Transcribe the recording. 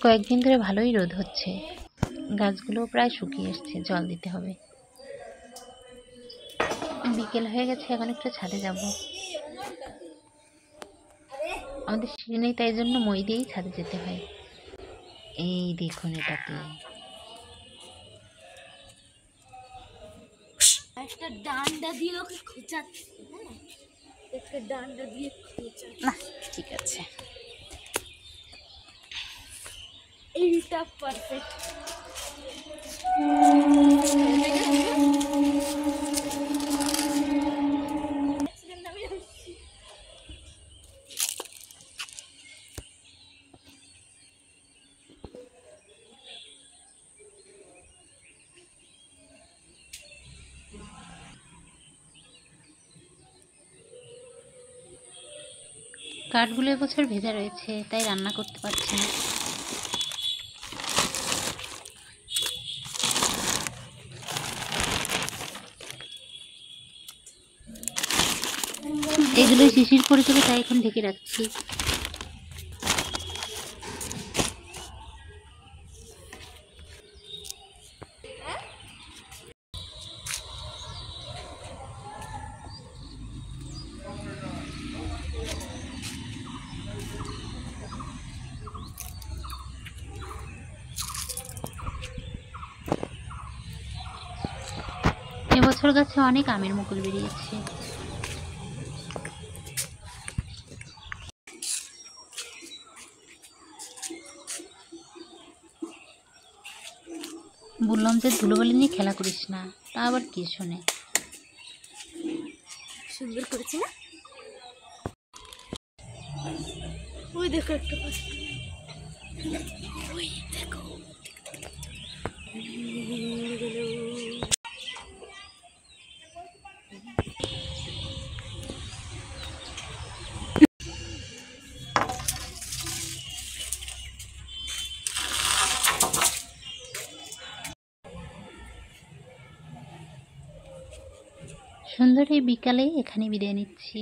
কয়েকদিন ধরে ভালোই রোদ হচ্ছে, গাছগুলো প্রায় শুকিয়ে এসছে, জল দিতে হবে। বিকেল হয়ে গেছে, এখন একটু ছাদে যাব। আমাদের সিঁড়ি নেই, তাই জন্য মই দিয়েই ছাদে যেতে হয়। এই দেখুন এটাকে, একটা ডান্ডা দিয়ে ওকে খোঁচাচ্ছি। হ্যাঁ, একটা ডান্ডা দিয়ে খোঁচাচ্ছি। না ঠিক আছে, এইটা পারফেক্ট। কাঠগুলো এবছর ভেজা রয়েছে, তাই রান্না করতে পারছি না। এগুলো শিশির পড়েছিল, তাই এখন ঢেকে রাখছি। এবছর গাছে অনেক আমের মুকুল বেরিয়েছে। বললাম যে ধুলোবালি নিয়ে খেলা করিস না, তা আবার কি শোনে। সুন্দর করেছি না? ওই দেখো একটা পাখি, ওই দেখো। সুন্দর এই বিকালে এখানে বিদায় নিচ্ছি।